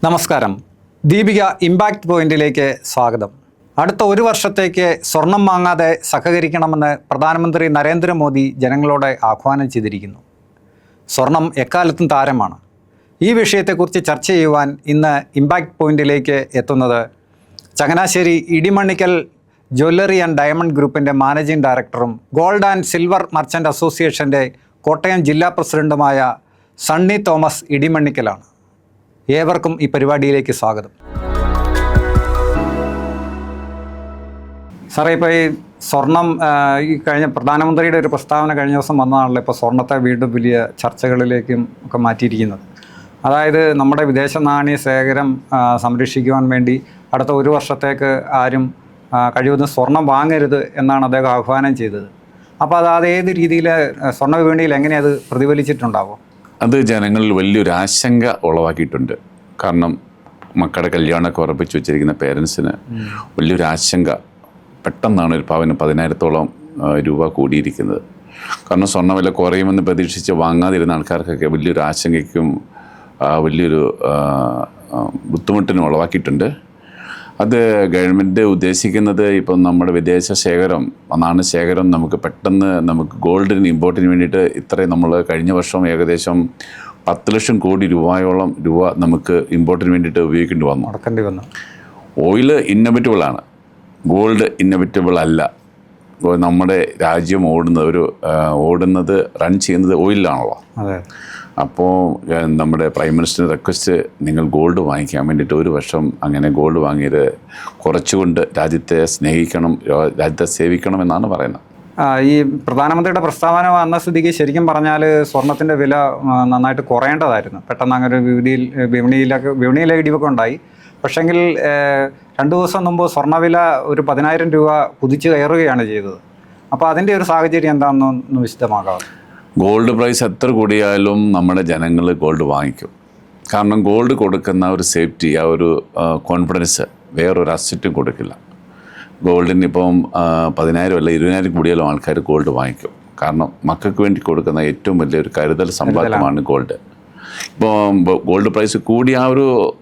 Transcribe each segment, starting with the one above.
നമസ്കാരം. ദീപിക ഇമ്പാക്റ്റ് പോയിന്റിലേക്ക് സ്വാഗതം. അടുത്ത ഒരു വർഷത്തേക്ക് സ്വർണം വാങ്ങാതെ സഹകരിക്കണമെന്ന് പ്രധാനമന്ത്രി നരേന്ദ്രമോദി ജനങ്ങളോട് ആഹ്വാനം ചെയ്തിരിക്കുന്നു. സ്വർണം എക്കാലത്തും താരമാണ്. ഈ വിഷയത്തെക്കുറിച്ച് ചർച്ച ചെയ്യുവാൻ ഇന്ന് ഇമ്പാക്റ്റ് പോയിന്റിലേക്ക് എത്തുന്നത് Changanassery Idimannickal jewellery and diamond ഗ്രൂപ്പിൻ്റെ മാനേജിംഗ് ഡയറക്ടറും ഗോൾഡ് ആൻഡ് സിൽവർ മർച്ചൻ്റ് അസോസിയേഷൻ്റെ കോട്ടയം ജില്ലാ പ്രസിഡൻറ്റുമായ സണ്ണി തോമസ് ഇടിമണ്ണിക്കലാണ്. ഏവർക്കും ഈ പരിപാടിയിലേക്ക് സ്വാഗതം. സാറേ, ഇപ്പോൾ ഈ സ്വർണം ഈ കഴിഞ്ഞ പ്രധാനമന്ത്രിയുടെ ഒരു പ്രസ്താവന കഴിഞ്ഞ ദിവസം വന്നതാണല്ലോ ഇപ്പോൾ സ്വർണത്തെ വീണ്ടും വലിയ ചർച്ചകളിലേക്കും ഒക്കെ മാറ്റിയിരിക്കുന്നത്. അതായത് നമ്മുടെ വിദേശ നാണയ ശേഖരം സംരക്ഷിക്കുവാൻ വേണ്ടി അടുത്ത ഒരു വർഷത്തേക്ക് ആരും കഴിയുന്ന സ്വർണം വാങ്ങരുത് എന്നാണ് അദ്ദേഹം ആഹ്വാനം ചെയ്തത്. അപ്പോൾ അത് ഏത് രീതിയിൽ സ്വർണ്ണ വിപണിയിൽ എങ്ങനെ അത് പ്രതിഫലിച്ചിട്ടുണ്ടാവും? അത് ജനങ്ങളിൽ വലിയൊരു ആശങ്ക ഉളവാക്കിയിട്ടുണ്ട്. കാരണം മക്കളുടെ കല്യാണമൊക്കെ ഉറപ്പിച്ച് വെച്ചിരിക്കുന്ന പേരൻസിന് വലിയൊരു ആശങ്ക. പെട്ടെന്നാണ് ഒരു പവന് 10,000-ഓളം രൂപ കൂടിയിരിക്കുന്നത്. കാരണം സ്വർണ്ണവില കുറയുമെന്ന് പ്രതീക്ഷിച്ച് വാങ്ങാതിരുന്ന ആൾക്കാർക്കൊക്കെ വലിയൊരു ആശങ്കയ്ക്കും വലിയൊരു ബുദ്ധിമുട്ടിനും ഉളവാക്കിയിട്ടുണ്ട്. അത് ഗവൺമെൻറ് ഉദ്ദേശിക്കുന്നത് ഇപ്പം നമ്മുടെ വിദേശ ശേഖരം, നാണയ ശേഖരം നമുക്ക് പെട്ടെന്ന് നമുക്ക് ഗോൾഡിന് ഇമ്പോർട്ടിന് വേണ്ടിയിട്ട് ഇത്രയും നമ്മൾ കഴിഞ്ഞ വർഷം ഏകദേശം 10 ലക്ഷം കോടി രൂപയോളം നമുക്ക് ഇമ്പോർട്ടിന് വേണ്ടിയിട്ട് ഉപയോഗിക്കേണ്ടി വന്നു. ഓയിൽ ഇന്നൊവേറ്റബിളാണ്, ഗോൾഡ് ഇന്നൊവേറ്റബിൾ അല്ല. നമ്മുടെ രാജ്യം ഓടുന്നത് റൺ ചെയ്യുന്നത് ഓയിലാണല്ലോ. അപ്പോൾ നമ്മുടെ പ്രൈം മിനിസ്റ്റർ റിക്വസ്റ്റ്, നിങ്ങൾ ഗോൾഡ് വാങ്ങിക്കാൻ വേണ്ടിയിട്ട് ഒരു വർഷം അങ്ങനെ ഗോൾഡ് വാങ്ങിയത് കുറച്ചുകൊണ്ട് രാജ്യത്തെ സ്നേഹിക്കണം, രാജ്യത്തെ സേവിക്കണം എന്നാണ് പറയുന്നത്. ഈ പ്രധാനമന്ത്രിയുടെ പ്രസ്താവന വന്ന സ്ഥിതിക്ക് ശരിക്കും പറഞ്ഞാൽ സ്വർണത്തിൻ്റെ വില നന്നായിട്ട് കുറയേണ്ടതായിരുന്നു. പെട്ടെന്ന് അങ്ങനെ ഒരു വിപണിയിലെ ഇടിവൊക്കെ ഉണ്ടായി. പക്ഷെങ്കിൽ 2 ദിവസം മുമ്പ് സ്വർണ്ണവില ഒരു 10,000 രൂപ കുതിച്ച് കയറുകയാണ് ചെയ്തത്. അപ്പോൾ അതിൻ്റെ ഒരു സാഹചര്യം എന്താണെന്ന് വിശദമാകാം. ഗോൾഡ് പ്രൈസ് എത്ര കൂടിയാലും നമ്മുടെ ജനങ്ങൾ ഗോൾഡ് വാങ്ങിക്കും. കാരണം ഗോൾഡ് കൊടുക്കുന്ന ഒരു സേഫ്റ്റി, ആ ഒരു കോൺഫിഡൻസ് വേറൊരു അസറ്റും കൊടുക്കില്ല. ഗോൾഡിന് ഇപ്പം 10,000 അല്ല 20,000 കൂടിയാലും ആൾക്കാർ ഗോൾഡ് വാങ്ങിക്കും. കാരണം മക്കൾക്ക് വേണ്ടി കൊടുക്കുന്ന ഏറ്റവും വലിയൊരു കരുതൽ സമ്പാദ്യമാണ് ഗോൾഡ്. ഇപ്പോൾ ഗോൾഡ് പ്രൈസ് കൂടി ആ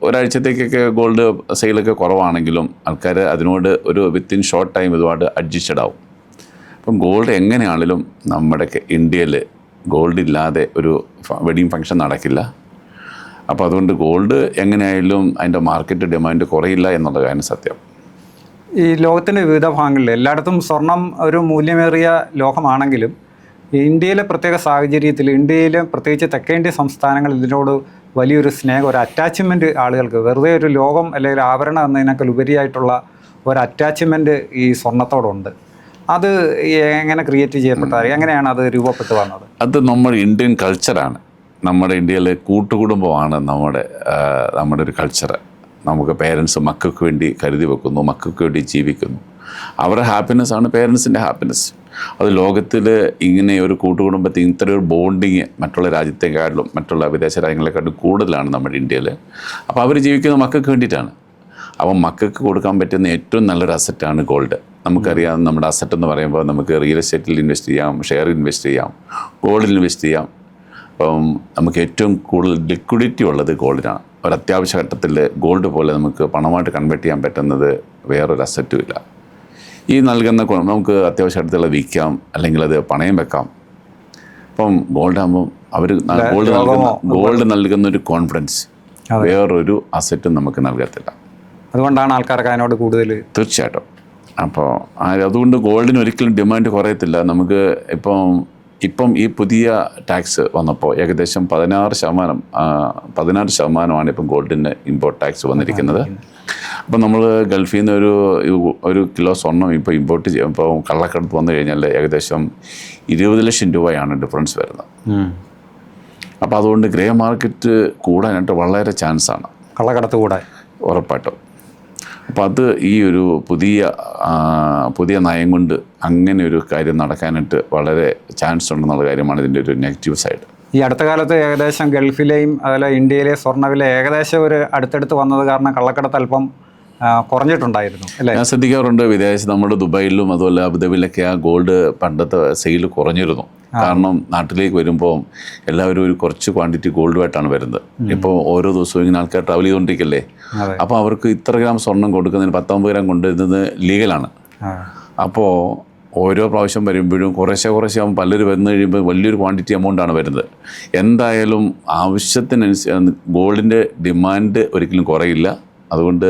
ഒരാഴ്ചത്തേക്കൊക്കെ ഗോൾഡ് സെയിലൊക്കെ കുറവാണെങ്കിലും ആൾക്കാർ അതിനോട് ഒരു വിത്തിൻ ഷോർട്ട് ടൈം ഇതുമായിട്ട് അഡ്ജസ്റ്റഡ് ആവും. അപ്പം ഗോൾഡ് എങ്ങനെയാണെങ്കിലും നമ്മുടെ ഇന്ത്യയിൽ ഗോൾഡ് ഇല്ലാതെ ഒരു വെഡിങ് ഫംഗ്ഷൻ നടക്കില്ല. അപ്പോൾ അതുകൊണ്ട് ഗോൾഡ് എങ്ങനെയായാലും അതിൻ്റെ മാർക്കറ്റ് ഡിമാൻഡ് കുറയില്ല എന്നുള്ള കാര്യം സത്യം. ഈ ലോകത്തിൻ്റെ വിവിധ ഭാഗങ്ങളിൽ എല്ലായിടത്തും സ്വർണം ഒരു മൂല്യമേറിയ ലോഹമാണെങ്കിലും ഇന്ത്യയിലെ പ്രത്യേക സാഹചര്യത്തിൽ, ഇന്ത്യയിലെ പ്രത്യേകിച്ച് തെക്കേന്ത്യ സംസ്ഥാനങ്ങൾ ഇതിനോട് വലിയൊരു സ്നേഹം, ഒരു അറ്റാച്ച്മെൻറ്റ് ആളുകൾക്ക്, വെറുതെ ഒരു ലോകം അല്ലെങ്കിൽ ആഭരണം എന്നതിനേക്കാൾ ഉപരിയായിട്ടുള്ള ഒരു അറ്റാച്ച്മെൻറ്റ് ഈ സ്വർണത്തോടുണ്ട്. അത് എങ്ങനെ ക്രിയേറ്റ് ചെയ്യപ്പെട്ടത്, എങ്ങനെയാണ് അത് രൂപപ്പെട്ട് വന്നത്? അത് നമ്മുടെ ഇന്ത്യൻ കൾച്ചറാണ്. നമ്മുടെ ഇന്ത്യയിലെ കൂട്ടുകുടുംബമാണ് നമ്മുടെ ഒരു കൾച്ചർ. നമുക്ക് പേരൻസ് മക്കൾക്ക് വേണ്ടി കരുതി വെക്കുന്നു, മക്കൾക്ക് വേണ്ടി ജീവിക്കുന്നു. അവരുടെ ഹാപ്പിനെസ്സാണ് പേരൻസിൻ്റെ ഹാപ്പിനെസ്. അത് ലോകത്തിൽ ഇങ്ങനെ ഒരു കൂട്ടുകുടുംബത്തിൽ ഇത്രയൊരു ബോണ്ടിങ് മറ്റുള്ള രാജ്യത്തെക്കാട്ടിലും മറ്റുള്ള വിദേശ രാജ്യങ്ങളെക്കാട്ടും കൂടുതലാണ് നമ്മുടെ ഇന്ത്യയിൽ. അപ്പോൾ അവർ ജീവിക്കുന്ന മക്കൾക്ക് വേണ്ടിയിട്ടാണ്. അപ്പം മക്കൾക്ക് കൊടുക്കാൻ പറ്റുന്ന ഏറ്റവും നല്ലൊരു അസറ്റാണ് ഗോൾഡ്. നമുക്കറിയാം, നമ്മുടെ അസറ്റ് എന്ന് പറയുമ്പോൾ നമുക്ക് റിയൽ എസ്റ്റേറ്റിൽ ഇൻവെസ്റ്റ് ചെയ്യാം, ഷെയറിൽ ഇൻവെസ്റ്റ് ചെയ്യാം, ഗോൾഡിൽ ഇൻവെസ്റ്റ് ചെയ്യാം. അപ്പം നമുക്ക് ഏറ്റവും കൂടുതൽ ലിക്വിഡിറ്റി ഉള്ളത് ഗോൾഡിനാണ്. ഒരു അത്യാവശ്യ ഘട്ടത്തിൽ ഗോൾഡ് പോലെ നമുക്ക് പണമായിട്ട് കൺവേർട്ട് ചെയ്യാൻ പറ്റുന്നത് വേറൊരു അസറ്റും ഇല്ല. ഈ നൽകുന്ന നമുക്ക് അത്യാവശ്യ ഘട്ടത്തിൽ വിൽക്കാം, അല്ലെങ്കിൽ അത് പണയം വെക്കാം. അപ്പം ഗോൾഡാകുമ്പോൾ ഗോൾഡ് നൽകുന്ന ഒരു കോൺഫിഡൻസ് വേറൊരു അസറ്റും നമുക്ക് നൽകത്തില്ല. അതുകൊണ്ടാണ് ആൾക്കാർക്ക് അതിനോട് കൂടുതൽ. തീർച്ചയായിട്ടും. അപ്പോൾ അതുകൊണ്ട് ഗോൾഡിന് ഒരിക്കലും ഡിമാൻഡ് കുറയത്തില്ല. നമുക്ക് ഇപ്പം ഈ പുതിയ ടാക്സ് വന്നപ്പോൾ ഏകദേശം 16% ഇപ്പം ഗോൾഡിന് ഇമ്പോർട്ട് ടാക്സ് വന്നിരിക്കുന്നത്. അപ്പം നമ്മൾ ഗൾഫിൽ നിന്ന് ഒരു കിലോ സ്വർണം ഇപ്പോൾ ഇമ്പോർട്ട് ഇപ്പോൾ കള്ളക്കടത്ത് വന്നു കഴിഞ്ഞാൽ ഏകദേശം 20 ലക്ഷം രൂപയാണ് ഡിഫറൻസ് വരുന്നത്. അപ്പോൾ അതുകൊണ്ട് ഗ്രേ മാർക്കറ്റ് കൂടാനായിട്ട് വളരെ ചാൻസാണ്, കള്ളക്കടത്ത് കൂടാൻ ഉറപ്പായിട്ടും. അപ്പോൾ അത് ഈ ഒരു പുതിയ നയം കൊണ്ട് അങ്ങനെ ഒരു കാര്യം നടക്കാനായിട്ട് വളരെ ചാൻസ് ഉണ്ടെന്നുള്ള കാര്യമാണ് ഇതിൻ്റെ ഒരു നെഗറ്റീവ് സൈഡ്. ഈ അടുത്ത കാലത്ത് ഏകദേശം ഗൾഫിലെയും അതുപോലെ ഇന്ത്യയിലെ സ്വർണ്ണവില ഏകദേശം ഒരു അടുത്തടുത്ത് വന്നത് കാരണം കള്ളക്കടത്ത് അല്പം കുറഞ്ഞിട്ടുണ്ടായിരുന്നു അല്ലേ? ഞാൻ ശ്രദ്ധിക്കാറുണ്ട്. വിദേശത്ത് നമ്മുടെ ദുബായിലും അതുപോലെ അബുദാബിയിലൊക്കെ ആ ഗോൾഡ് പണ്ടത്തെ സെയിൽ കുറഞ്ഞിരുന്നു. കാരണം നാട്ടിലേക്ക് വരുമ്പോൾ എല്ലാവരും ഒരു കുറച്ച് ക്വാണ്ടിറ്റി ഗോൾഡുമായിട്ടാണ് വരുന്നത്. ഇപ്പോൾ ഓരോ ദിവസവും ഇങ്ങനെ ആൾക്കാർ ട്രാവൽ ചെയ്തുകൊണ്ടിരിക്കല്ലേ. അപ്പോൾ അവർക്ക് ഇത്ര ഗ്രാം സ്വർണം കൊടുക്കുന്നതിന് 19 ഗ്രാം കൊണ്ടുവരുന്നത് ലീഗലാണ്. അപ്പോൾ ഓരോ പ്രാവശ്യം വരുമ്പോഴും കുറേശ്ശെ ആകുമ്പോൾ പലരും വന്നു കഴിയുമ്പോൾ വലിയൊരു ക്വാണ്ടിറ്റി എമൗണ്ടാണ് വരുന്നത്. എന്തായാലും ആവശ്യത്തിനനുസരിച്ച് ഗോൾഡിൻ്റെ ഡിമാൻഡ് ഒരിക്കലും കുറയില്ല. അതുകൊണ്ട്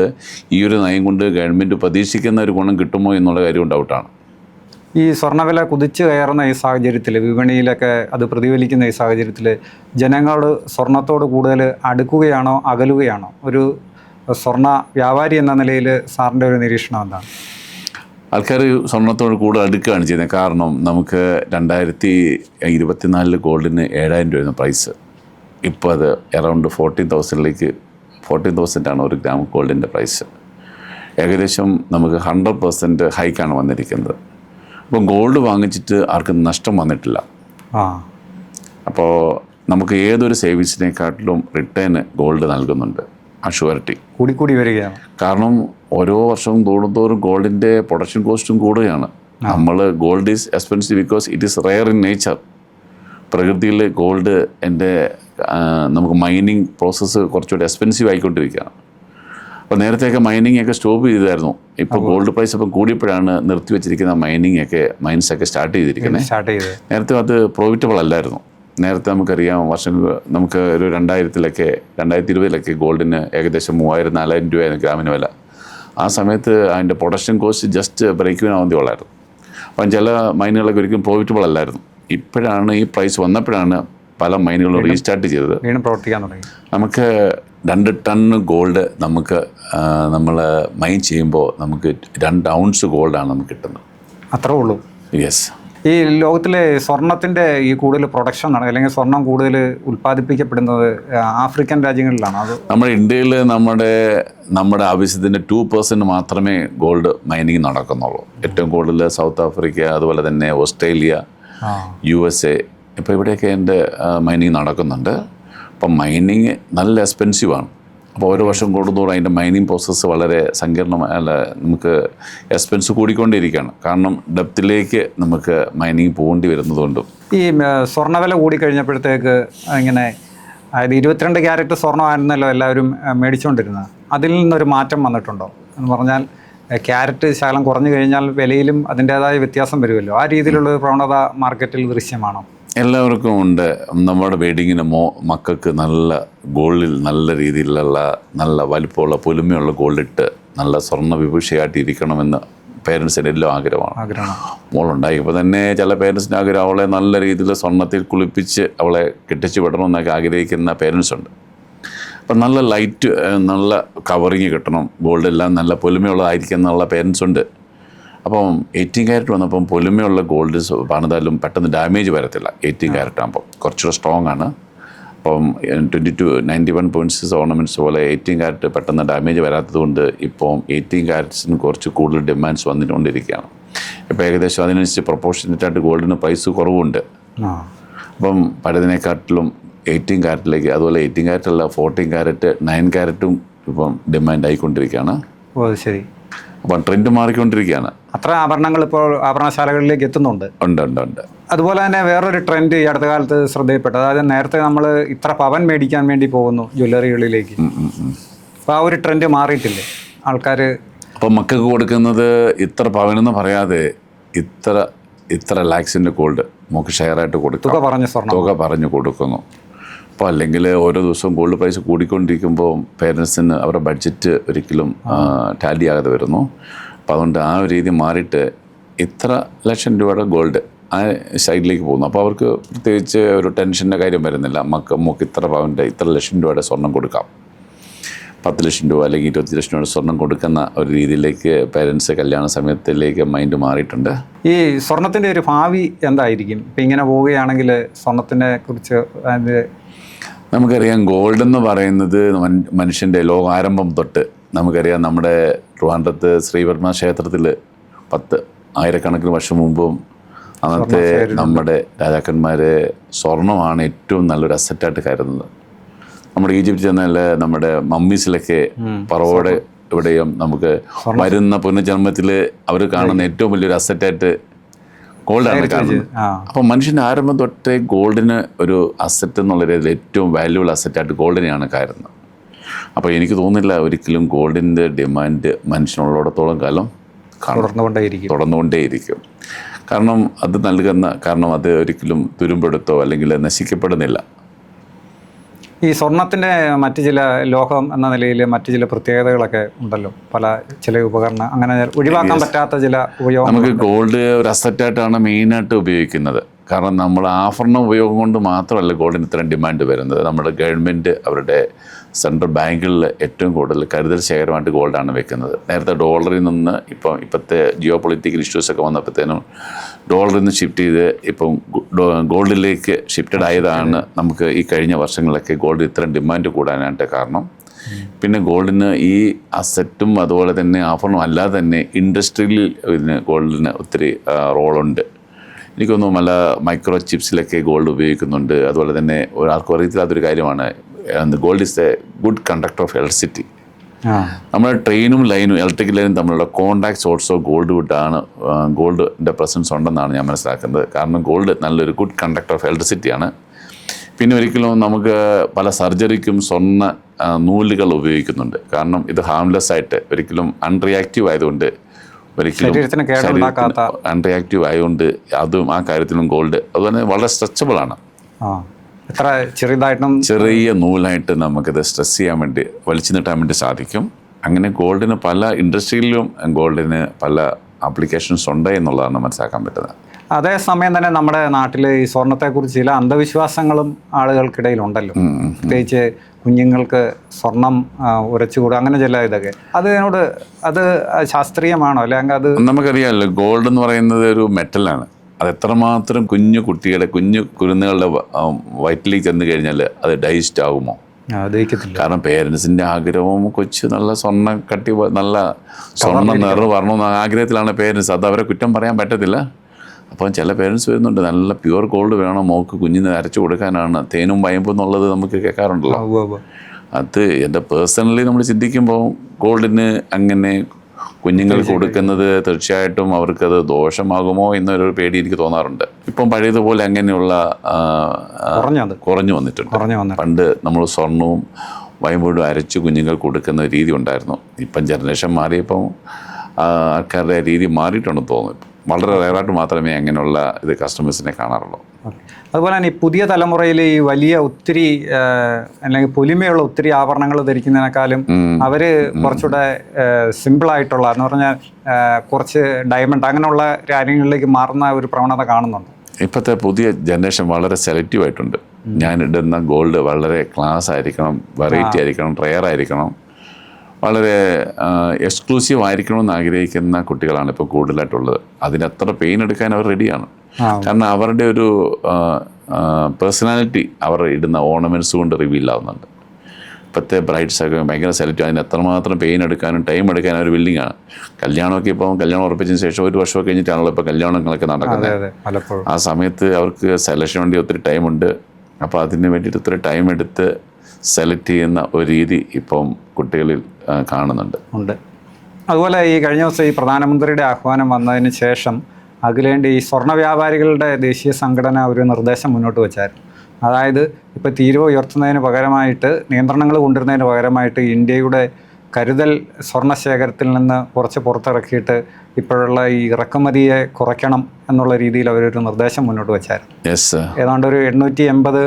ഈ ഒരു നയം കൊണ്ട് ഗവൺമെൻറ് പ്രതീക്ഷിക്കുന്ന ഒരു ഗുണം കിട്ടുമോ എന്നുള്ള കാര്യം ഡൗട്ടാണ്. ഈ സ്വർണ്ണവില കുതിച്ച് കയറുന്ന ഈ സാഹചര്യത്തിൽ, വിപണിയിലൊക്കെ അത് പ്രതിഫലിക്കുന്ന ഈ സാഹചര്യത്തിൽ ജനങ്ങളോട് സ്വർണത്തോട് കൂടുതൽ അടുക്കുകയാണോ അകലുകയാണോ? ഒരു സ്വർണ്ണ വ്യാപാരി എന്ന നിലയിൽ സാറിൻ്റെ ഒരു നിരീക്ഷണം എന്താണ്? ആൾക്കാർ സ്വർണ്ണത്തോട് കൂടുതൽ അടുക്കുകയാണ് ചെയ്യുന്നത്. കാരണം നമുക്ക് 2024 ഗോൾഡിന് 7000 രൂപയായിരുന്നു പ്രൈസ്. ഇപ്പോൾ അത് അറൗണ്ട് 14,000 ഒരു ഗ്രാം ഗോൾഡിൻ്റെ പ്രൈസ്. ഏകദേശം നമുക്ക് 100% ഹൈക്കാണ് വന്നിരിക്കുന്നത്. അപ്പോൾ ഗോൾഡ് വാങ്ങിച്ചിട്ട് ആർക്കും നഷ്ടം വന്നിട്ടില്ല. അപ്പോൾ നമുക്ക് ഏതൊരു സേവിങ്സിനെക്കാട്ടിലും റിട്ടേൺ ഗോൾഡ് നൽകുന്നുണ്ട്. അഷ്യൂരിറ്റി കൂടി വരികയാണ്. കാരണം ഓരോ വർഷവും തോറും ഗോൾഡിൻ്റെ പ്രൊഡക്ഷൻ കോസ്റ്റും കൂടുകയാണ്. Gold is expensive because it is rare in nature. പ്രകൃതിയിൽ ഗോൾഡ് നമുക്ക് മൈനിങ് പ്രോസസ്സ് കുറച്ചുകൂടി എക്സ്പെൻസീവ് ആയിക്കൊണ്ടിരിക്കുകയാണ്. അപ്പോൾ നേരത്തെയൊക്കെ മൈനിങ് ഒക്കെ സ്റ്റോപ്പ് ചെയ്തായിരുന്നു. ഇപ്പോൾ ഗോൾഡ് പ്രൈസ് ഇപ്പം കൂടിയപ്പോഴാണ് നിർത്തിവെച്ചിരിക്കുന്ന മൈൻസൊക്കെ സ്റ്റാർട്ട് ചെയ്തിരിക്കുന്നത്. നേരത്തെ അത് പ്രോഫിറ്റബിൾ അല്ലായിരുന്നു. നേരത്തെ നമുക്കറിയാം, നമുക്ക് ഒരു 2020 ഗോൾഡിന് ഏകദേശം 3000-4000 രൂപയായിരുന്നു ഗ്രാമിന് വില. ആ സമയത്ത് അതിൻ്റെ പ്രൊഡക്ഷൻ കോസ്റ്റ് ജസ്റ്റ് ബ്രേക്ക് ആവുന്നതേ ഉള്ളായിരുന്നു. അപ്പം ചില മൈനുകളൊക്കെ ഒരിക്കലും പ്രോഫിറ്റബിൾ അല്ലായിരുന്നു. ഇപ്പോഴാണ് ഈ പ്രൈസ് വന്നപ്പോഴാണ് പല മൈനുകളും റീസ്റ്റാർട്ട് ചെയ്തത്. പ്രവർത്തിക്കാൻ തുടങ്ങി. നമുക്ക് 2 ടൺ ഗോൾഡ് നമ്മൾ മൈൻ ചെയ്യുമ്പോൾ നമുക്ക് 2 ഔൺസ് ഗോൾഡാണ് നമുക്ക് കിട്ടുന്നത്. അത്രേ ഉള്ളൂ. യെസ്. ഈ ലോകത്തിലെ സ്വർണത്തിൻ്റെ ഈ കൂടുതൽ പ്രൊഡക്ഷൻ അല്ലെങ്കിൽ സ്വർണം കൂടുതൽ ഉൽപ്പാദിപ്പിക്കപ്പെടുന്നത് ആഫ്രിക്കൻ രാജ്യങ്ങളിലാണ്. അത് നമ്മുടെ ഇന്ത്യയിൽ നമ്മുടെ ആവശ്യത്തിൻ്റെ 2% മാത്രമേ ഗോൾഡ് മൈനിങ് നടക്കുന്നുള്ളൂ. ഏറ്റവും കൂടുതൽ സൗത്ത് ആഫ്രിക്ക, അതുപോലെ തന്നെ ഓസ്ട്രേലിയ, USA, ഇപ്പോൾ ഇവിടെയൊക്കെ എൻ്റെ മൈനിങ് നടക്കുന്നുണ്ട്. അപ്പം മൈനിങ് നല്ല എക്സ്പെൻസീവാണ്. അപ്പോൾ ഓരോ വർഷം കൂടുന്തോറും അതിൻ്റെ മൈനിങ് പ്രോസസ്സ് വളരെ നമുക്ക് എക്സ്പെൻസ് കൂടിക്കൊണ്ടിരിക്കുകയാണ്. കാരണം ഡെപ്തിലേക്ക് നമുക്ക് മൈനിങ് പോകേണ്ടി വരുന്നതുകൊണ്ടും. ഈ സ്വർണ്ണവില കൂടിക്കഴിഞ്ഞപ്പോഴത്തേക്ക് ഇങ്ങനെ, അതായത് 22 ക്യാരറ്റ് സ്വർണ്ണമായിരുന്നല്ലോ എല്ലാവരും മേടിച്ചുകൊണ്ടിരുന്നത്. അതിൽ നിന്നൊരു മാറ്റം വന്നിട്ടുണ്ടോ എന്ന് പറഞ്ഞാൽ, ക്യാരറ്റ് ശകലം കുറഞ്ഞു കഴിഞ്ഞാൽ വിലയിലും അതിൻ്റേതായ വ്യത്യാസം വരുമല്ലോ. ആ രീതിയിലുള്ള പ്രവണത മാർക്കറ്റിൽ ദൃശ്യമാണോ? എല്ലാവർക്കും ഉണ്ട്. നമ്മുടെ വെഡിങ്ങിന് മക്കൾക്ക് നല്ല ഗോൾഡിൽ നല്ല രീതിയിലുള്ള നല്ല വലിപ്പമുള്ള പൊലിമയുള്ള ഗോൾഡിട്ട് നല്ല സ്വർണ്ണ വിഭൂഷയായിട്ട് ഇരിക്കണമെന്ന് പേരൻസിൻ്റെ എല്ലാം ആഗ്രഹമാണ്. മോളുണ്ടായിപ്പോൾ തന്നെ ചില പേരൻസിൻ്റെ ആഗ്രഹം അവളെ നല്ല രീതിയിൽ സ്വർണ്ണത്തിൽ കുളിപ്പിച്ച് അവളെ കെട്ടിച്ച് വിടണമെന്നൊക്കെ ആഗ്രഹിക്കുന്ന പേരൻസ് ഉണ്ട്. അപ്പം നല്ല ലൈറ്റ്, നല്ല കവറിങ് കിട്ടണം, ഗോൾഡെല്ലാം നല്ല പൊലിമയുള്ളതായിരിക്കും എന്നുള്ള പേരൻസ് ഉണ്ട്. അപ്പം 18 ക്യാരറ്റ് വന്നപ്പം പൊലിമയുള്ള ഗോൾഡ് പണിതാലും പെട്ടെന്ന് ഡാമേജ് വരത്തില്ല. 18 ക്യാരറ്റ് ആകുമ്പം കുറച്ചുകൂടെ സ്ട്രോങ് ആണ്. അപ്പം 91.6 ഓർണമെൻറ്റ്സ് പോലെ 18 ക്യാരറ്റ് പെട്ടെന്ന് ഡാമേജ് വരാത്തത് കൊണ്ട് ഇപ്പം 18 ക്യാരറ്റ്സിന് കുറച്ച് കൂടുതൽ ഡിമാൻഡ്സ് വന്നുകൊണ്ടിരിക്കുകയാണ്. ഇപ്പോൾ ഏകദേശം അതിനനുസരിച്ച് പ്രൊപ്പോർഷനേറ്റായിട്ട് ഗോൾഡിന് പ്രൈസ് കുറവുണ്ട്. അപ്പം പഴയതിനെക്കാട്ടിലും 18 ക്യാരറ്റിലേക്ക്, അതുപോലെ 18 ക്യാരറ്റല്ല 14 ക്യാരറ്റ് 9 ക്യാരറ്റും ഇപ്പം ഡിമാൻഡ് ആയിക്കൊണ്ടിരിക്കുകയാണ്. ഓ ശരി. അപ്പം ട്രെൻഡ് മാറിക്കൊണ്ടിരിക്കുകയാണ്. അത്ര ആഭരണങ്ങൾ ഇപ്പോൾ ആഭരണശാലകളിലേക്ക് എത്തുന്നുണ്ട്. ഉണ്ട്. അതുപോലെ തന്നെ വേറൊരു ട്രെൻഡ് ഈ അടുത്ത കാലത്ത് ശ്രദ്ധയിൽപ്പെട്ടു. അതായത് നേരത്തെ നമ്മൾ ഇത്ര പവൻ മേടിക്കാൻ വേണ്ടി പോകുന്നു ജ്വല്ലറികളിലേക്ക്. അപ്പോൾ ആ ഒരു ട്രെൻഡ് മാറിയിട്ടില്ലേ ആൾക്കാർ? അപ്പം മക്കൾക്ക് കൊടുക്കുന്നത് ഇത്ര പവനെന്ന് പറയാതെ ഇത്ര ലാക്സിൻ്റെ ഗോൾഡ് നമുക്ക് ഷെയറായിട്ട് കൊടുക്കും, തുക പറഞ്ഞു കൊടുക്കുന്നു. അപ്പോൾ അല്ലെങ്കിൽ ഓരോ ദിവസവും ഗോൾഡ് പ്രൈസ് കൂടിക്കൊണ്ടിരിക്കുമ്പോൾ പേരൻസിന് അവരുടെ ബഡ്ജറ്റ് ഒരിക്കലും ടാലി ആകാതെ വരുന്നു. അപ്പോൾ അതുകൊണ്ട് ആ ഒരു രീതി മാറിയിട്ട് ഇത്ര ലക്ഷം രൂപയുടെ ഗോൾഡ് ആ സൈഡിലേക്ക് പോകുന്നു. അപ്പോൾ അവർക്ക് പ്രത്യേകിച്ച് ഒരു ടെൻഷൻ്റെ കാര്യം വരുന്നില്ല. നമുക്ക് ഇത്ര പവൻ്റെ ഇത്ര ലക്ഷം രൂപയുടെ സ്വർണം കൊടുക്കാം, 10 ലക്ഷം രൂപ അല്ലെങ്കിൽ 20 ലക്ഷം രൂപയുടെ സ്വർണം കൊടുക്കുന്ന ഒരു രീതിയിലേക്ക് പേരൻസ് കല്യാണ സമയത്തിലേക്ക് മൈൻഡ് മാറിയിട്ടുണ്ട്. ഈ സ്വർണത്തിൻ്റെ ഒരു ഭാവി എന്തായിരിക്കും ഇപ്പം ഇങ്ങനെ പോവുകയാണെങ്കിൽ? സ്വർണത്തിനെ കുറിച്ച് നമുക്കറിയാം, ഗോൾഡ് എന്ന് പറയുന്നത് മനുഷ്യൻ്റെ ലോകാരംഭം തൊട്ട് നമുക്കറിയാം. നമ്മുടെ ട്രിവാൻഡ്രത്ത് ശ്രീവർമ്മ ക്ഷേത്രത്തിൽ 10,000 വർഷം മുമ്പും അന്നത്തെ നമ്മുടെ രാജാക്കന്മാർ സ്വർണ്ണമാണ് ഏറ്റവും നല്ലൊരു അസറ്റായിട്ട് കരുതുന്നത്. നമ്മുടെ ഈജിപ്തിൽ ചെന്നാൽ നമ്മുടെ മമ്മീസിലൊക്കെ പറവോടെ ഇവിടെയും നമുക്ക് വരുന്ന പുനർജന്മത്തിൽ അവർ കാണുന്ന ഏറ്റവും വലിയൊരു അസറ്റായിട്ട് ഗോൾഡാണ് കാരണം. അപ്പോൾ മനുഷ്യൻ്റെ ആരംഭം തൊട്ടേ ഗോൾഡിന് ഒരു അസറ്റ് എന്നുള്ള രീതിയിൽ ഏറ്റവും വാല്യുബിൾ അസറ്റായിട്ട് ഗോൾഡിനെയാണ് കരുതുന്നത്. അപ്പോൾ എനിക്ക് തോന്നുന്നില്ല ഒരിക്കലും ഗോൾഡിൻ്റെ ഡിമാൻഡ് മനുഷ്യനുള്ളിടത്തോളം കാലം തുടർന്നുകൊണ്ടേയിരിക്കും. കാരണം അത് നൽകുന്ന കാരണം അത് ഒരിക്കലും തുരുമ്പെടുത്തോ അല്ലെങ്കിൽ നശിക്കപ്പെടുന്നില്ല. ഈ സ്വർണത്തിൻ്റെ മറ്റ് ചില ലോഹം എന്ന നിലയിൽ മറ്റ് ചില പ്രത്യേകതകളൊക്കെ ഉണ്ടല്ലോ, ചില ഉപകരണം അങ്ങനെ ഒഴിവാക്കാൻ പറ്റാത്ത ചില ഉപയോഗം. നമുക്ക് ഗോൾഡ് ഒരു അസറ്റായിട്ടാണ് മെയിനായിട്ട് ഉപയോഗിക്കുന്നത്. കാരണം നമ്മൾ ആഭരണ ഉപയോഗം കൊണ്ട് മാത്രമല്ല ഗോൾഡിന് ഇത്രയും ഡിമാൻഡ് വരുന്നത്. നമ്മുടെ ഗവൺമെൻറ് അവരുടെ സെൻട്രൽ ബാങ്കുകളിൽ ഏറ്റവും കൂടുതൽ കരുതൽ ശേഖരമായിട്ട് ഗോൾഡാണ് വെക്കുന്നത്. നേരത്തെ ഡോളറിൽ നിന്ന് ഇപ്പോഴത്തെ ജിയോ പൊളിറ്റിക്കൽ ഇഷ്യൂസൊക്കെ വന്നപ്പോഴത്തേനും ഡോളറിൽ നിന്ന് ഷിഫ്റ്റ് ചെയ്ത് ഇപ്പം ഗോൾഡിലേക്ക് ഷിഫ്റ്റഡ് ആയതാണ്. നമുക്ക് ഈ കഴിഞ്ഞ വർഷങ്ങളിലൊക്കെ ഗോൾഡ് ഇത്രയും ഡിമാൻഡ് കൂടാനായിട്ട് കാരണം. പിന്നെ ഗോൾഡിന് ഈ അസറ്റും അതുപോലെ തന്നെ ആഭരണം അല്ലാതെ തന്നെ ഇൻഡസ്ട്രിയിൽ ഗോൾഡിന് ഒത്തിരി റോളുണ്ട്. എനിക്കൊന്നും പല മൈക്രോ ചിപ്സിലൊക്കെ ഗോൾഡ് ഉപയോഗിക്കുന്നുണ്ട്. അതുപോലെ തന്നെ ഒരാൾക്കും അറിയത്തില്ലാത്തൊരു കാര്യമാണ്, gold is A good conductor of electricity. നമ്മുടെ ട്രെയിനും ലൈനും ഇലക്ട്രിക് ലൈനും തമ്മിലുള്ള കോണ്ടാക്ട്സ് ഓൾസോ ഗോൾഡിൻ്റെ പ്രസൻസ് ഉണ്ടെന്നാണ് ഞാൻ മനസ്സിലാക്കുന്നത്. കാരണം ഗോൾഡ് നല്ലൊരു ഗുഡ് കണ്ടക്ടർ ഓഫ് ഇലക്ട്രിസിറ്റിയാണ്. പിന്നെ ഒരിക്കലും നമുക്ക് പല സർജറിക്കും സ്വർണ്ണ നൂലുകൾ ഉപയോഗിക്കുന്നുണ്ട്. കാരണം ഇത് ഹാംലെസ് ആയിട്ട് ഒരിക്കലും അൺറിയാക്റ്റീവ് ആയതുകൊണ്ട് അൺറിയാക്റ്റീവ് ആയതുകൊണ്ട് അതും ആ കാര്യത്തിലും ഗോൾഡ് അതുപോലെ വളരെ സ്ട്രെച്ചബിളാണ്. ചെറിയ നൂലായിട്ട് നമുക്കിത് സ്ട്രെസ് ചെയ്യാൻ വേണ്ടി വലിച്ചു നീട്ടാൻ വേണ്ടി സാധിക്കും. അങ്ങനെ ഗോൾഡിന് പല ഇൻഡസ്ട്രിയിലും ഗോൾഡിന് പല ആപ്ലിക്കേഷൻസ് ഉണ്ട് എന്നുള്ളതാണ് മനസ്സിലാക്കാൻ പറ്റുന്നത്. അതേസമയം തന്നെ നമ്മുടെ നാട്ടിൽ ഈ സ്വർണത്തെക്കുറിച്ച് ചില അന്ധവിശ്വാസങ്ങളും ആളുകൾക്കിടയിലുണ്ടല്ലോ. പ്രത്യേകിച്ച് കുഞ്ഞുങ്ങൾക്ക് സ്വർണം ഉരച്ചുകൂടുക അങ്ങനെ ചില ഇതൊക്കെ അത് ശാസ്ത്രീയമാണോ അല്ലെങ്കിൽ അത് നമുക്കറിയാമല്ലോ. ഗോൾഡ് എന്ന് പറയുന്നത് ഒരു മെറ്റലാണ്. അത് എത്രമാത്രം കുഞ്ഞു കുരുന്നുകളുടെ വയറ്റിലേക്ക് ചെന്ന് കഴിഞ്ഞാൽ അത് ഡൈജസ്റ്റ് ആകുമോ? കാരണം പേരൻസിൻ്റെ ആഗ്രഹവും കൊച്ചു നല്ല സ്വർണ്ണം നല്ല സ്വർണ്ണം നിറവ് വരണമെന്ന ആഗ്രഹത്തിലാണ് പേരൻസ്. അത് അവരെ കുറ്റം പറയാൻ പറ്റത്തില്ല. അപ്പം ചില പേരൻസ് വരുന്നുണ്ട്, നല്ല പ്യുവർ ഗോൾഡ് വേണം മോക്ക് കുഞ്ഞിന് അരച്ചു കൊടുക്കാനാണ്, തേനും വയമ്പും എന്നുള്ളത് നമുക്ക് കേൾക്കാറുണ്ടല്ലോ. അത് എൻ്റെ പേഴ്സണലി നമ്മൾ ചിന്തിക്കുമ്പോൾ ഗോൾഡിന് അങ്ങനെ കുഞ്ഞുങ്ങൾക്ക് കൊടുക്കുന്നത് തീർച്ചയായിട്ടും അവർക്കത് ദോഷമാകുമോ എന്നൊരു പേടി എനിക്ക് തോന്നാറുണ്ട്. ഇപ്പം പഴയതുപോലെ അങ്ങനെയുള്ള കുറഞ്ഞു വന്നിട്ടുണ്ട്. പണ്ട് നമ്മൾ സ്വർണവും വയമ്പും അരച്ച് കുഞ്ഞുങ്ങൾക്ക് കൊടുക്കുന്ന രീതി ഉണ്ടായിരുന്നു. ഇപ്പം ജനറേഷൻ മാറിയപ്പം ആൾക്കാരുടെ രീതി മാറിയിട്ടുണ്ടെന്ന് തോന്നുന്നു. വളരെ റയറായിട്ട് മാത്രമേ അങ്ങനെയുള്ള ഇത് കസ്റ്റമേഴ്സിനെ കാണാറുള്ളൂ. അതുപോലെ തന്നെ ഈ പുതിയ തലമുറയിൽ ഈ വലിയ ഒത്തിരി അല്ലെങ്കിൽ പൊലിമയുള്ള ഒത്തിരി ആഭരണങ്ങൾ ധരിക്കുന്നതിനേക്കാളും അവർ കുറച്ചുകൂടെ സിമ്പിളായിട്ടുള്ള എന്ന് പറഞ്ഞാൽ കുറച്ച് ഡയമണ്ട് അങ്ങനെയുള്ള കാര്യങ്ങളിലേക്ക് മാറുന്ന ഒരു പ്രവണത കാണുന്നുണ്ട്. ഇപ്പോഴത്തെ പുതിയ ജനറേഷൻ വളരെ സെലക്റ്റീവ് ആയിട്ടുണ്ട്. ഞാൻ ഇടുന്ന ഗോൾഡ് വളരെ ക്ലാസ് ആയിരിക്കണം, വെറൈറ്റി ആയിരിക്കണം, റെയർ ആയിരിക്കണം, വളരെ എക്സ്ക്ലൂസീവ് ആയിരിക്കണമെന്ന് ആഗ്രഹിക്കുന്ന കുട്ടികളാണ് ഇപ്പോൾ കൂടുതലായിട്ടുള്ളത്. അതിനത്ര പെയിൻ എടുക്കാൻ അവർ റെഡിയാണ്. കാരണം അവരുടെ ഒരു പേഴ്സണാലിറ്റി അവർ ഇടുന്ന ഓർണമെൻറ്റ്സ് കൊണ്ട് റിവീൽ ആവുന്നുണ്ട്. ഇപ്പോഴത്തെ ബ്രൈഡ്സൊക്കെ ഭയങ്കര സെലക്റ്റീവ്. അതിന് എത്രമാത്രം പെയിൻ എടുക്കാനും ടൈം എടുക്കാനും ഒരു വില്ലിങ്ങാണ്. കല്യാണമൊക്കെ ഇപ്പം കല്യാണം ഉറപ്പിച്ചതിന് ശേഷം 1 വർഷമൊക്കെ കഴിഞ്ഞിട്ടാണല്ലോ ഇപ്പോൾ കല്യാണങ്ങളൊക്കെ നടക്കുന്നത്. ആ സമയത്ത് അവർക്ക് സെലക്ഷൻ വേണ്ടി ഒത്തിരി ടൈമുണ്ട്. അപ്പോൾ അതിന് വേണ്ടിയിട്ട് ഒത്തിരി ടൈം എടുത്ത് സെലക്ട് ചെയ്യുന്ന ഒരു രീതി ഇപ്പം കുട്ടികളിൽ കാണുന്നുണ്ട്. അതുപോലെ ഈ കഴിഞ്ഞ ദിവസം ഈ പ്രധാനമന്ത്രിയുടെ ആഹ്വാനം വന്നതിന് ശേഷം അഖിലേന്ത്യ ഈ സ്വർണ്ണ വ്യാപാരികളുടെ ദേശീയ സംഘടന ഒരു നിർദ്ദേശം മുന്നോട്ട് വെച്ചായിരുന്നു. അതായത് ഇപ്പോൾ തീരുവ ഉയർത്തുന്നതിന് പകരമായിട്ട് നിയന്ത്രണങ്ങൾ കൊണ്ടുവരുന്നതിന് പകരമായിട്ട് ഇന്ത്യയുടെ കരുതൽ സ്വർണ്ണ ശേഖരത്തിൽ നിന്ന് കുറച്ച് പുറത്തിറക്കിയിട്ട് ഇപ്പോഴുള്ള ഈ ഇറക്കുമതിയെ കുറയ്ക്കണം എന്നുള്ള രീതിയിൽ അവരൊരു നിർദ്ദേശം മുന്നോട്ട് വെച്ചായിരുന്നു. ഏതാണ്ട് ഒരു 880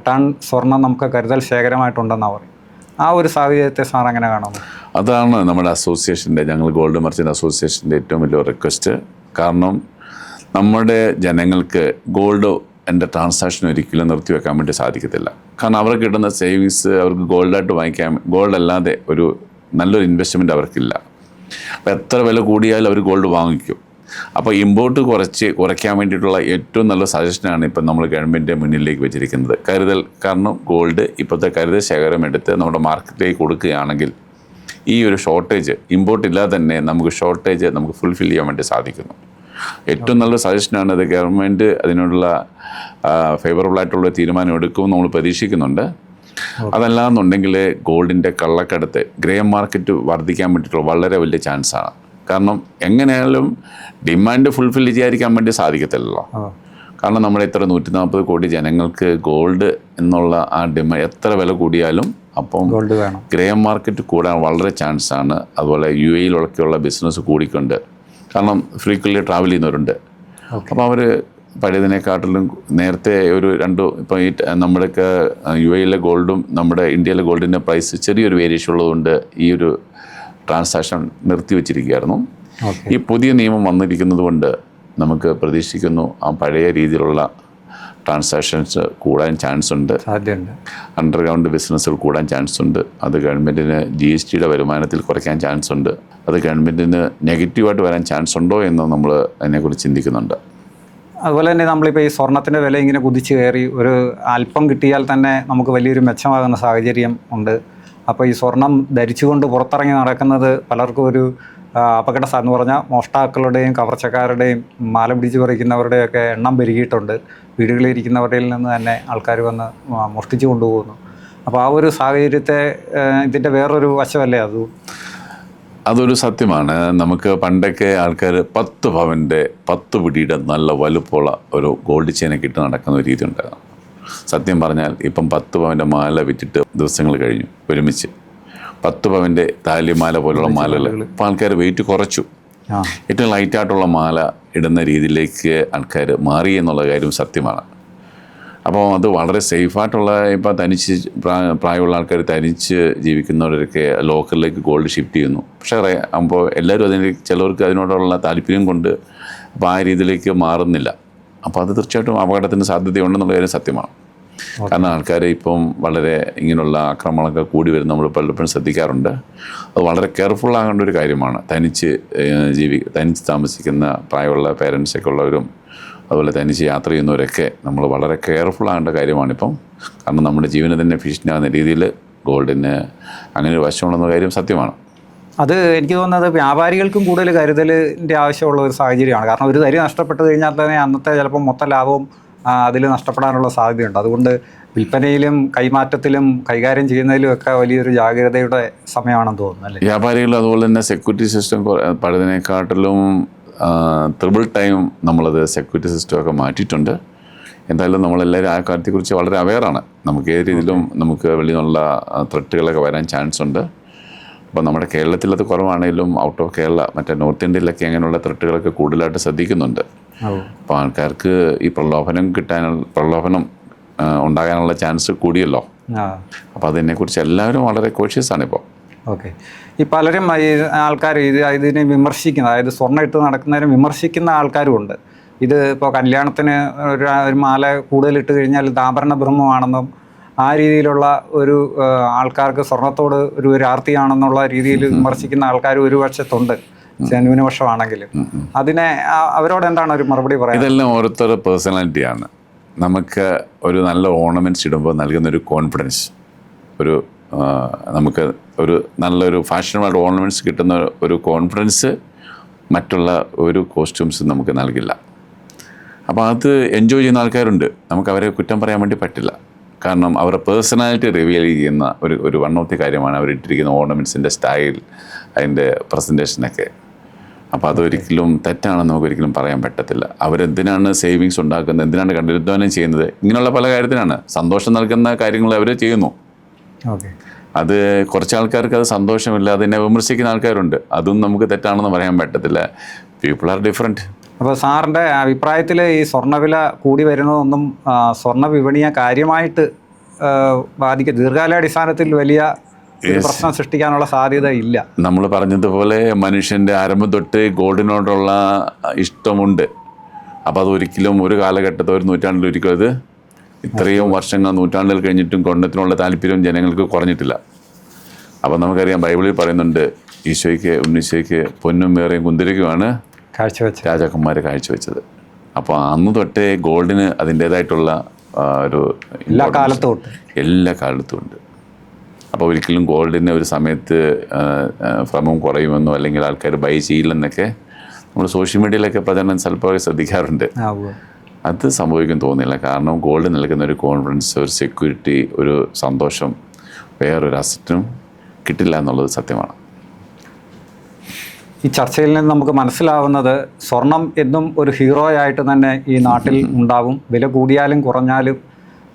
ടൺ സ്വർണം നമുക്ക് കരുതൽ ശേഖരമായിട്ടുണ്ടെന്നാണ് പറയും. ആ ഒരു സാഹചര്യത്തെ സാർ എങ്ങനെ കാണുന്നു? അതാണ് നമ്മുടെ ഞങ്ങൾ ഗോൾഡ് മർച്ചൻ്റ് അസോസിയേഷൻ്റെ ഏറ്റവും വലിയ റിക്വസ്റ്റ്. കാരണം നമ്മുടെ ജനങ്ങൾക്ക് ഗോൾഡ് ട്രാൻസാക്ഷൻ ഒരിക്കലും നിർത്തിവെക്കാൻ വേണ്ടി സാധിക്കത്തില്ല. കാരണം അവർക്ക് കിട്ടുന്ന സേവിങ്സ് അവർക്ക് ഗോൾഡായിട്ട് വാങ്ങിക്കാൻ, ഗോൾഡ് അല്ലാതെ ഒരു നല്ലൊരു ഇൻവെസ്റ്റ്മെൻറ്റ് അവർക്കില്ല. അപ്പോൾ എത്ര വില കൂടിയാലും അവർ ഗോൾഡ് വാങ്ങിക്കും. അപ്പോൾ ഇമ്പോർട്ട് കുറയ്ക്കാൻ വേണ്ടിയിട്ടുള്ള ഏറ്റവും നല്ല സജഷനാണ് ഇപ്പം നമ്മൾ ഗവൺമെൻറ്റിൻ്റെ മുന്നിലേക്ക് വെച്ചിരിക്കുന്നത് കരുതൽ. കാരണം ഗോൾഡ് ഇപ്പോഴത്തെ കരുതൽ ശേഖരം എടുത്ത് നമ്മുടെ മാർക്കറ്റിലേക്ക് കൊടുക്കുകയാണെങ്കിൽ ഈ ഒരു ഷോർട്ടേജ് ഇമ്പോർട്ട് ഇല്ലാതെ തന്നെ നമുക്ക് ഫുൾഫിൽ ചെയ്യാൻ വേണ്ടി സാധിക്കുന്നു. ഏറ്റവും നല്ല സജഷനാണ് അത്. ഗവൺമെൻറ് അതിനുള്ള ഫേവറബിളായിട്ടുള്ള തീരുമാനം എടുക്കുമെന്ന് നമ്മൾ പ്രതീക്ഷിക്കുന്നുണ്ട്. അതല്ലാന്നുണ്ടെങ്കിൽ ഗോൾഡിൻ്റെ കള്ളക്കടത്ത് ഗ്രേ മാർക്കറ്റ് വർദ്ധിക്കാൻ വേണ്ടിയിട്ടുള്ള വളരെ വലിയ ചാൻസാണ്. കാരണം എങ്ങനെയായാലും ഡിമാൻഡ് ഫുൾഫിൽ ചെയ്യാതിരിക്കാൻ വേണ്ടി സാധിക്കത്തില്ലല്ലോ. കാരണം നമ്മുടെ ഇത്ര 140 കോടി ജനങ്ങൾക്ക് ഗോൾഡ് എന്നുള്ള ആ ഡിമാൻഡ് എത്ര വില കൂടിയാലും അപ്പം ഗോൾഡ് വേണം. ഗ്രേ മാർക്കറ്റ് കൂടാൻ വളരെ ചാൻസാണ്. അതുപോലെ UAE ബിസിനസ് കൂടിക്കൊണ്ട്, കാരണം ഫ്രീക്വൻലി ട്രാവൽ ചെയ്യുന്നവരുണ്ട്. അപ്പോൾ അവർ പഴയതിനെക്കാട്ടിലും നേരത്തെ ഒരു ഇപ്പോൾ ഈ നമ്മുടെയൊക്കെ UAE ഗോൾഡും നമ്മുടെ ഇന്ത്യയിലെ ഗോൾഡിൻ്റെ പ്രൈസ് ചെറിയൊരു വേരിയേഷൻ ഉള്ളതുകൊണ്ട് ഈ ഒരു ട്രാൻസാക്ഷൻ നിർത്തിവെച്ചിരിക്കുകയായിരുന്നു. ഈ പുതിയ നിയമം വന്നിരിക്കുന്നത് കൊണ്ട് നമുക്ക് പ്രതീക്ഷിക്കുന്നു ആ പഴയ രീതിയിലുള്ള ട്രാൻസാക്ഷൻസ് കൂടാൻ ചാൻസ് ഉണ്ട്. അണ്ടർഗ്രൗണ്ട് ബിസിനസ്സുകൾ കൂടാൻ ചാൻസ് ഉണ്ട്. അത് ഗവൺമെൻറ്റിന് GSTയുടെ വരുമാനത്തിൽ കുറയ്ക്കാൻ ചാൻസ് ഉണ്ട്. അത് ഗവൺമെൻറ്റിന് നെഗറ്റീവായിട്ട് വരാൻ ചാൻസ് ഉണ്ടോ എന്ന് നമ്മൾ അതിനെക്കുറിച്ച് ചിന്തിക്കുന്നുണ്ട്. അതുപോലെ തന്നെ നമ്മളിപ്പോൾ ഈ സ്വർണത്തിൻ്റെ വില ഇങ്ങനെ കുതിച്ച് കയറി ഒരു അല്പം കിട്ടിയാൽ തന്നെ നമുക്ക് വലിയൊരു മെച്ചമാകുന്ന സാഹചര്യം ഉണ്ട്. അപ്പോൾ ഈ സ്വർണം ധരിച്ചുകൊണ്ട് പുറത്തിറങ്ങി നടക്കുന്നത് പലർക്കും ഒരു അപകട എന്ന് പറഞ്ഞാൽ മോഷ്ടാക്കളുടെയും കവർച്ചക്കാരുടെയും മാല പിടിച്ച് പറിക്കുന്നവരുടെയൊക്കെ എണ്ണം പെരുകിയിട്ടുണ്ട്. വീടുകളിലിരിക്കുന്നവരിൽ നിന്ന് തന്നെ ആൾക്കാർ വന്ന് മോഷ്ടിച്ചു കൊണ്ടുപോകുന്നു. അപ്പോൾ ആ ഒരു സാഹചര്യത്തെ ഇതിൻ്റെ വേറൊരു വശമല്ലേ അതൊരു സത്യമാണ്. നമുക്ക് പണ്ടൊക്കെ ആൾക്കാർ 10 പവൻ്റെ 10 പിടിയുടെ നല്ല വലുപ്പമുള്ള ഒരു ഗോൾഡ് ചെയിനൊക്കെ ഇട്ട് നടക്കുന്ന ഒരു രീതി ഉണ്ടായിരുന്നു. സത്യം പറഞ്ഞാൽ ഇപ്പം 10 പവൻ്റെ മാല വിറ്റിട്ട് ദിവസങ്ങൾ കഴിഞ്ഞു. ഒരുമിച്ച് 10 പവൻ്റെ താലിമാല പോലുള്ള മാലകൾ ഇപ്പോൾ ആൾക്കാർ വെയിറ്റ് കുറച്ചു. ഏറ്റവും ലൈറ്റായിട്ടുള്ള മാല ഇടുന്ന രീതിയിലേക്ക് ആൾക്കാർ മാറി എന്നുള്ള കാര്യം സത്യമാണ്. അപ്പോൾ അത് വളരെ സേഫായിട്ടുള്ള, ഇപ്പോൾ തനിച്ച് പ്രായമുള്ള ആൾക്കാർ തനിച്ച് ജീവിക്കുന്നവരൊക്കെ ലോക്കലിലേക്ക് ഗോൾഡ് ഷിഫ്റ്റ് ചെയ്യുന്നു. പക്ഷേ അപ്പോൾ എല്ലാവരും ചിലവർക്ക് അതിനോടുള്ള താല്പര്യം കൊണ്ട് അപ്പോൾ ആ രീതിയിലേക്ക് മാറുന്നില്ല. അപ്പോൾ അത് തീർച്ചയായിട്ടും അപകടത്തിന് സാധ്യതയുണ്ടെന്നുള്ള കാര്യം സത്യമാണ്. കാരണം ആൾക്കാർ ഇപ്പം വളരെ ഇങ്ങനെയുള്ള ആക്രമണങ്ങളൊക്കെ കൂടി വരും. നമ്മൾ പലപ്പോഴും ശ്രദ്ധിക്കാറുണ്ട്. അത് വളരെ കെയർഫുള്ളാകേണ്ട ഒരു കാര്യമാണ്. തനിച്ച് താമസിക്കുന്ന പ്രായമുള്ള പേരൻസൊക്കെ ഉള്ളവരും അതുപോലെ തനിച്ച് യാത്ര ചെയ്യുന്നവരൊക്കെ നമ്മൾ വളരെ കെയർഫുള്ളാകേണ്ട കാര്യമാണിപ്പം. കാരണം നമ്മുടെ ജീവനെ തന്നെ ഭീഷണിയാകുന്ന രീതിയിൽ ഗോൾഡിന് അങ്ങനെ ഒരു വശമുണ്ടെന്ന കാര്യം സത്യമാണ്. അത് എനിക്ക് തോന്നുന്നത് വ്യാപാരികൾക്കും കൂടുതൽ കരുതലിൻ്റെ ആവശ്യമുള്ള ഒരു സാഹചര്യമാണ്. കാരണം ഒരു തരി നഷ്ടപ്പെട്ട് കഴിഞ്ഞാൽ തന്നെ അന്നത്തെ ചിലപ്പോൾ മൊത്തം ലാഭവും അതിൽ നഷ്ടപ്പെടാനുള്ള സാധ്യതയുണ്ട്. അതുകൊണ്ട് വിൽപ്പനയിലും കൈമാറ്റത്തിലും കൈകാര്യം ചെയ്യുന്നതിലും ഒക്കെ വലിയൊരു ജാഗ്രതയുടെ സമയമാണെന്ന് തോന്നുന്നു അല്ലേ? വ്യാപാരികൾ അതുപോലെ തന്നെ സെക്യൂരിറ്റി സിസ്റ്റം പഴയതിനെക്കാട്ടിലും ട്രിപ്പിൾ ടൈം നമ്മളത് സെക്യൂരിറ്റി സിസ്റ്റമൊക്കെ മാറ്റിയിട്ടുണ്ട്. എന്തായാലും നമ്മളെല്ലാവരും ആ കാര്യത്തെക്കുറിച്ച് വളരെ അവെയറാണ്. നമുക്ക് ഏത് രീതിയിലും നമുക്ക് വെളിയിൽ നിന്നുള്ള ത്രെട്ടുകളൊക്കെ വരാൻ ചാൻസ് ഉണ്ട്. അപ്പോൾ നമ്മുടെ കേരളത്തിലത് കുറവാണെങ്കിലും ഔട്ട് ഓഫ് കേരള മറ്റേ നോർത്ത് ഇന്ത്യയിലൊക്കെ അങ്ങനെയുള്ള ത്രെട്ടുകളൊക്കെ കൂടുതലായിട്ട് ശ്രദ്ധിക്കുന്നുണ്ട്. അപ്പോൾ ആൾക്കാർക്ക് ഈ പ്രലോഭനം ഉണ്ടാകാനുള്ള ചാൻസ് കൂടിയല്ലോ. അപ്പോൾ അതിനെക്കുറിച്ച് എല്ലാവരും വളരെ കോഷ്യസ് ആണ് ഇപ്പോൾ. ഓക്കെ. ഈ പലരും ഈ ആൾക്കാർ ഇതിനെ വിമർശിക്കുന്ന, അതായത് സ്വർണ്ണം ഇട്ട് നടക്കുന്നതിനെ വിമർശിക്കുന്ന ആൾക്കാരും ഉണ്ട്. ഇത് ഇപ്പോൾ കല്യാണത്തിന് ഒരു മാല കൂടുതലിട്ട് കഴിഞ്ഞാൽ ഇത് ആഭരണ ബ്രഹ്മമാണെന്നും ആ രീതിയിലുള്ള ഒരു ആൾക്കാർക്ക് സ്വർണത്തോട് ഒരു ആർത്തിയാണെന്നുള്ള രീതിയിൽ വിമർശിക്കുന്ന ആൾക്കാർ ഒരു പക്ഷത്തുണ്ട്, ന്യൂനപക്ഷമാണെങ്കിലും. അതിനെ അവരോട് എന്താണ് ഒരു മറുപടി പറയുന്നത്? ഇതെല്ലാം ഓരോരുത്തരുടെ പേഴ്സണാലിറ്റിയാണ്. നമുക്ക് ഒരു നല്ല ഓർണമെൻറ്റ്സ് ഇടുമ്പോൾ നൽകുന്നൊരു കോൺഫിഡൻസ്, നമുക്ക് ഒരു നല്ലൊരു ഫാഷനബിൾ ഓർണമെൻറ്റ്സ് കിട്ടുന്ന ഒരു കോൺഫിഡൻസ് മറ്റുള്ള ഒരു കോസ്റ്റ്യൂംസ് നമുക്ക് നൽകില്ല. അപ്പോൾ അത് എൻജോയ് ചെയ്യുന്ന ആൾക്കാരുണ്ട്. നമുക്ക് അവരെ കുറ്റം പറയാൻ വേണ്ടി പറ്റില്ല. കാരണം അവരുടെ പേഴ്സണാലിറ്റി റിവീൽ ചെയ്യുന്ന ഒരു വൺ ഓഫ് ദി കാര്യമാണ് അവരിട്ടിരിക്കുന്ന ഓർണമെൻറ്റ്സിൻ്റെ സ്റ്റൈൽ, അതിൻ്റെ പ്രസൻറ്റേഷനൊക്കെ. അപ്പോൾ അതൊരിക്കലും തെറ്റാണെന്ന് നമുക്കൊരിക്കലും പറയാൻ പറ്റത്തില്ല. അവരെന്തിനാണ് സേവിങ്സ് ഉണ്ടാക്കുന്നത്, എന്തിനാണ് കണ്ടുവരുത്താനും ചെയ്യുന്നത്, ഇങ്ങനെയുള്ള പല കാര്യത്തിനാണ്. സന്തോഷം നൽകുന്ന കാര്യങ്ങൾ അവർ ചെയ്യുന്നു. അത് കുറച്ച് ആൾക്കാർക്ക് അത് സന്തോഷമില്ല, അതിനെ വിമർശിക്കുന്ന ആൾക്കാരുണ്ട്. അതും നമുക്ക് തെറ്റാണെന്ന് പറയാൻ പറ്റത്തില്ല. People are different. അപ്പോൾ സാറിൻ്റെ അഭിപ്രായത്തിൽ ഈ സ്വർണ്ണവില കൂടി വരുന്നതൊന്നും സ്വർണ്ണ വിപണിയെ കാര്യമായിട്ട് ദീർഘകാലാടിസ്ഥാനത്തിൽ വലിയ പ്രശ്നം സൃഷ്ടിക്കാനുള്ള സാധ്യത ഇല്ല? നമ്മൾ പറഞ്ഞതുപോലെ മനുഷ്യൻ്റെ ആരംഭം തൊട്ട് ഗോൾഡിനോടുള്ള ഇഷ്ടമുണ്ട്. അപ്പോൾ അതൊരിക്കലും ഒരു കാലഘട്ടത്തിൽ ഒരു നൂറ്റാണ്ടിൽ ഒരിക്കലും അത് ഇത്രയും വർഷങ്ങൾ നൂറ്റാണ്ടുകൾ കഴിഞ്ഞിട്ടും ഗോൾഡിനോടുള്ള താല്പര്യം ജനങ്ങൾക്ക് കുറഞ്ഞിട്ടില്ല. അപ്പോൾ നമുക്കറിയാം, ബൈബിളിൽ പറയുന്നുണ്ട്, ഉണ്ണീശോയ്ക്ക് പൊന്നും വേറെയും കുന്തിരിക്കുമാണ് രാജാക്കന്മാർ കാഴ്ചവെച്ചത്. അപ്പോൾ അന്ന് തൊട്ടേ ഗോൾഡിന് അതിൻ്റേതായിട്ടുള്ള ഒരു എല്ലാ കാലത്തും ഉണ്ട്. അപ്പോൾ ഒരിക്കലും ഗോൾഡിന് ഒരു സമയത്ത് ഭ്രമം കുറയുമെന്നോ അല്ലെങ്കിൽ ആൾക്കാർ ബൈ ചെയ്യില്ലെന്നൊക്കെ നമ്മൾ സോഷ്യൽ മീഡിയയിലൊക്കെ പ്രചരണം ചിലപ്പോൾ ശ്രദ്ധിക്കാറുണ്ട്. അത് സംഭവിക്കും തോന്നുന്നില്ല. കാരണം ഗോൾഡ് നൽകുന്ന ഒരു കോൺഫിഡൻസ്, ഒരു സെക്യൂരിറ്റി, ഒരു സന്തോഷം വേറൊരു അസറ്റിനും കിട്ടില്ല എന്നുള്ളത് സത്യമാണ്. ഈ ചർച്ചയിൽ നിന്ന് നമുക്ക് മനസ്സിലാവുന്നത് സ്വർണം എന്നും ഒരു ഹീറോയായിട്ട് തന്നെ ഈ നാട്ടിൽ ഉണ്ടാവും. വില കൂടിയാലും കുറഞ്ഞാലും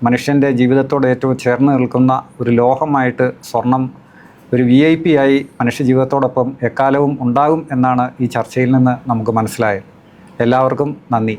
മനുഷ്യൻ്റെ ജീവിതത്തോട് ഏറ്റവും ചേർന്ന് നിൽക്കുന്ന ഒരു ലോഹമായിട്ട് സ്വർണം ഒരു VIP ആയി മനുഷ്യജീവിതത്തോടൊപ്പം എക്കാലവും ഉണ്ടാകും എന്നാണ് ഈ ചർച്ചയിൽ നിന്ന് നമുക്ക് മനസ്സിലായത്. എല്ലാവർക്കും നന്ദി.